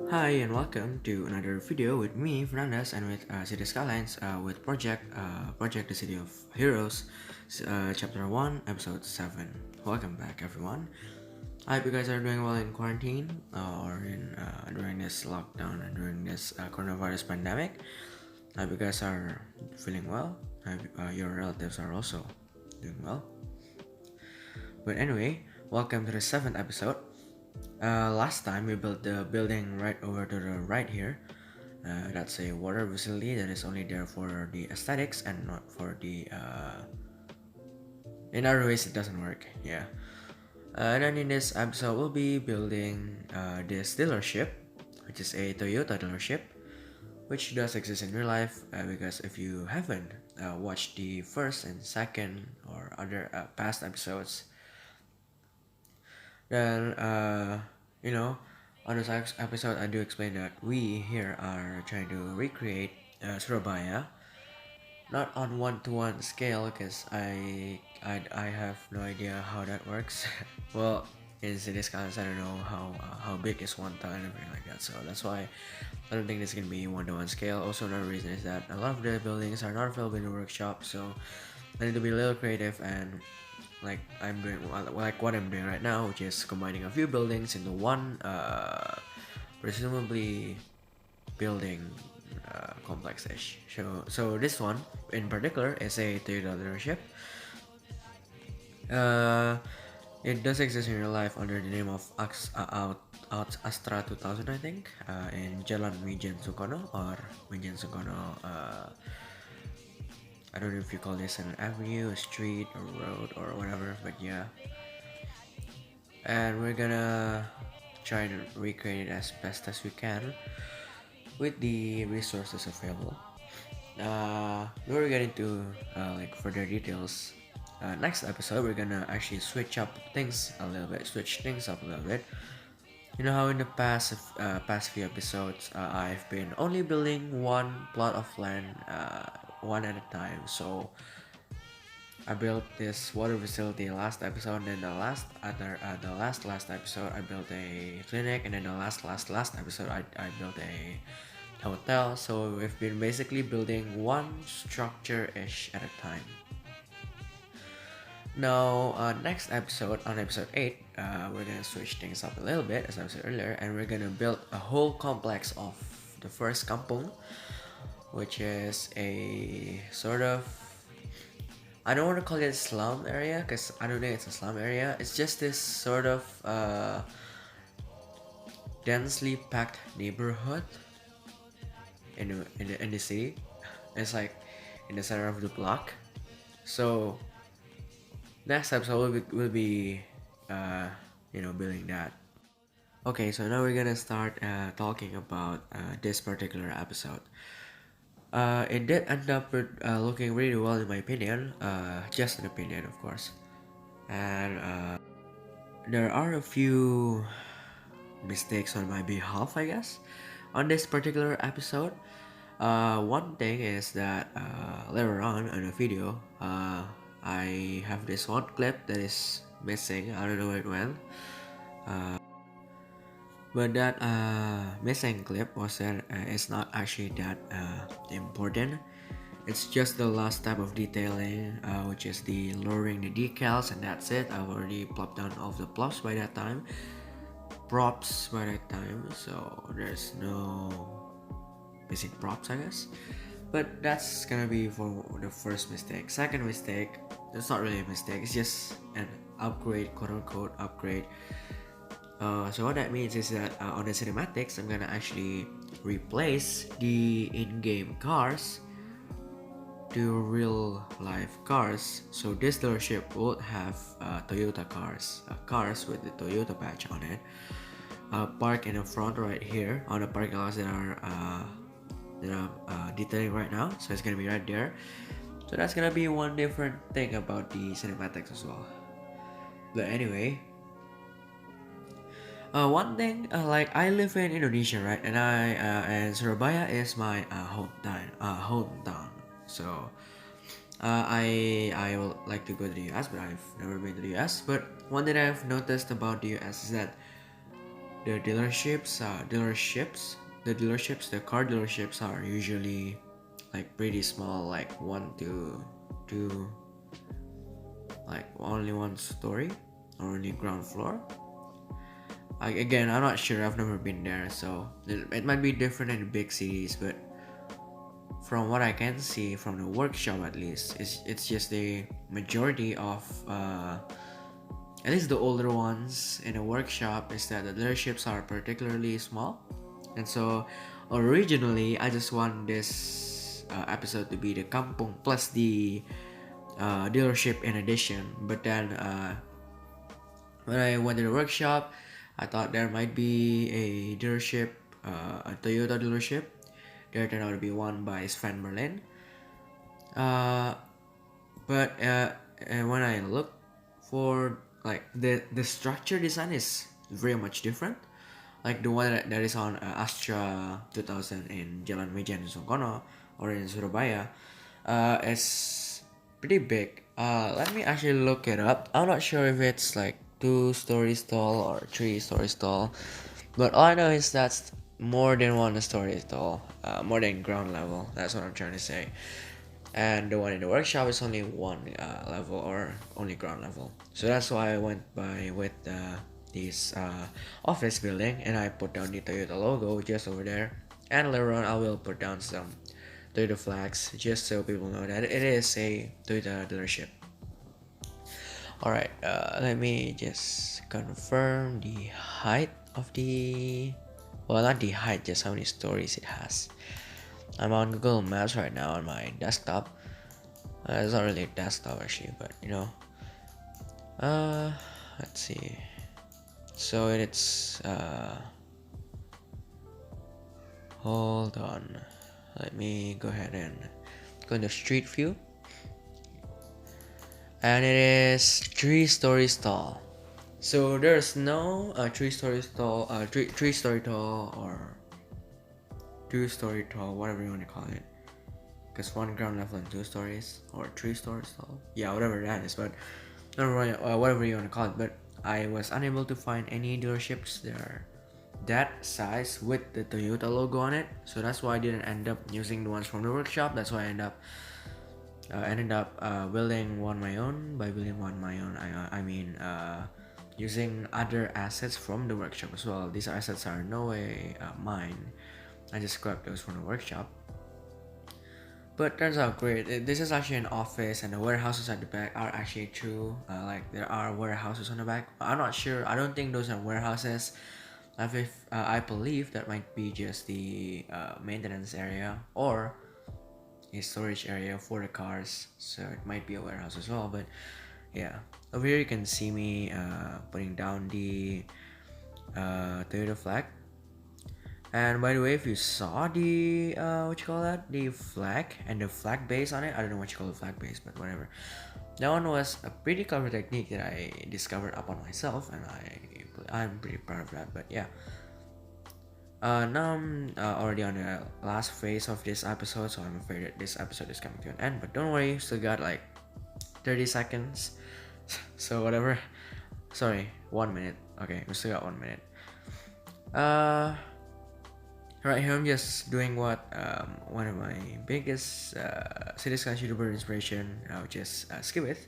Hi and welcome to another video with me, Fernanda, and with City Skylines with Project the City of Heroes, Chapter 1, Episode 7. Welcome back, everyone. I hope you guys are doing well in quarantine or in during this lockdown and during this coronavirus pandemic. I hope you guys are feeling well. I hope your relatives are also doing well. But anyway, welcome to the 7th episode. Last time we built the building right over to the right here. That's a water facility that is only there for the aesthetics and not for the in other ways it doesn't work. Yeah. And then in this episode we'll be building this dealership, which is a Toyota dealership, which does exist in real life. Because if you haven't watched the first and second or other past episodes, then you know, on this episode I do explain that we here are trying to recreate Surabaya, not on one-to-one scale because I have no idea how that works. Well, in City Skylines I don't know how big is one town and everything like that, so that's why I don't think this can be one-to-one scale. Also, another reason is that a lot of the buildings are not available in the workshop, so I need to be a little creative and like I'm doing like what I'm doing right now, which is combining a few buildings into one presumably building complex-ish. So this one in particular is a Toyota dealership. Uh, it does exist in real life under the name of Astra 2000, I think, in Jalan Mijen Sukono or Mijen Sukono. I don't know if you call this an avenue, a street, a road, or whatever, but yeah. And we're gonna try to recreate it as best as we can with the resources available. We'll get into like further details. Next episode, we're gonna actually switch up things a little bit, switch things up a little bit. You know how in the past few episodes, I've been only building one plot of land, one at a time. So I built this water facility last episode, and then the last episode I built a clinic, and then the last episode I built a hotel. So we've been basically building one structure ish at a time. Now, next episode, on episode 8, we're gonna switch things up a little bit, as I said earlier, and we're gonna build a whole complex of the first kampung, which is a sort of, I don't want to call it a slum area, because I don't think it's a slum area. It's just this sort of densely packed neighborhood in the city. It's like in the center of the block. So next episode will be building that. Okay, so now we're gonna start talking about this particular episode. It did end up looking really well in my opinion, just an opinion of course. And there are a few mistakes on my behalf, I guess, on this particular episode. One thing is that later on in the video, I have this one clip that is missing. I don't know where it went. But that missing clip was that it's not actually that important. It's just the last step of detailing, which is the lowering the decals, and that's it. I've already plopped down all of the props by that time. So there's no missing props, I guess. But that's gonna be for the first mistake. Second mistake, it's not really a mistake, it's just an upgrade, quote unquote upgrade. So what that means is that on the cinematics, I'm gonna actually replace the in-game cars to real life cars. So this dealership will have Toyota cars with the Toyota patch on it, parked in the front right here on the parking lots that are detailing right now. So it's gonna be right there. So that's gonna be one different thing about the cinematics as well. But anyway, one thing, like I live in Indonesia, right? And Surabaya is my hometown. So I would like to go to the US, but I've never been to the US. But one thing I've noticed about the US is that the car dealerships are usually like pretty small, like one to two, like only one story or only ground floor. Again, I'm not sure. I've never been there, so it might be different in big cities. But from what I can see from the workshop, at least, it's just the majority of at least the older ones in a workshop is that the dealerships are particularly small. And so originally I just want this episode to be the kampung plus the dealership in addition, but then when I went to the workshop, I thought there might be a dealership, a Toyota dealership. There turned out to be one by Sven Berlin. But when I look for like the structure design is very much different. Like the one that is on Astra 2000 in Jalan Mejan Sungkono or in Surabaya, it's pretty big. Let me actually look it up. I'm not sure if it's like 2 stories tall or 3 stories tall, but all I know is that's more than 1 story tall, more than ground level. That's what I'm trying to say. And the one in the workshop is only 1 level or only ground level. So that's why I went by with this office building, and I put down the Toyota logo just over there. And later on, I will put down some Toyota flags just so people know that it is a Toyota dealership. Alright, let me just confirm the height of the, well, not the height, just how many stories it has. I'm on Google Maps right now on my desktop. It's not really a desktop actually, but you know. Let's see. So it's hold on. Let me go ahead and go into Street View. And it is 3 stories tall. So there's no 3 stories tall, 3-story tall or 2-story tall, whatever you want to call it. Because 1 ground level and 2 stories or 3 stories tall. Yeah, whatever that is, but whatever you want to call it. But I was unable to find any dealerships that are that size with the Toyota logo on it. So that's why I didn't end up using the ones from the workshop. That's why I ended up building one my own. By building one my own, I mean using other assets from the workshop as well. These assets are no way mine. I just grabbed those from the workshop. But turns out great. This is actually an office, and the warehouses at the back are actually true. Like there are warehouses on the back. I'm not sure. I don't think those are warehouses. I believe that might be just the maintenance area or a storage area for the cars. So it might be a warehouse as well. But yeah, over here you can see me putting down the Toyota flag. And by the way, if you saw the the flag and the flag base on it, I don't know what you call the flag base, but whatever. That one was a pretty clever technique that I discovered upon myself, and I'm pretty proud of that. But yeah, now I'm already on the last phase of this episode, so I'm afraid that this episode is coming to an end. But don't worry, still got like 30 seconds, so whatever. Sorry, 1 minute. Okay, we still got 1 minute. Right here I'm just doing what one of my biggest city sketch YouTuber inspiration, which is Skibit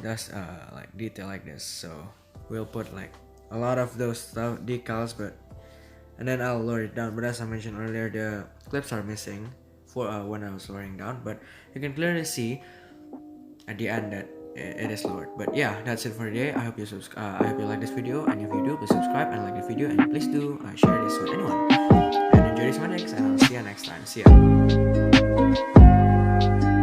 does like detail like this. So we'll put like a lot of those stuff decals, and then I'll lower it down. But as I mentioned earlier, the clips are missing for when I was lowering down, but you can clearly see at the end that it is lowered. But yeah, that's it for today. I hope you like this video, and if you do, please subscribe and like this video, and please do share this with anyone, and enjoy this one next, and I'll see you next time. See ya.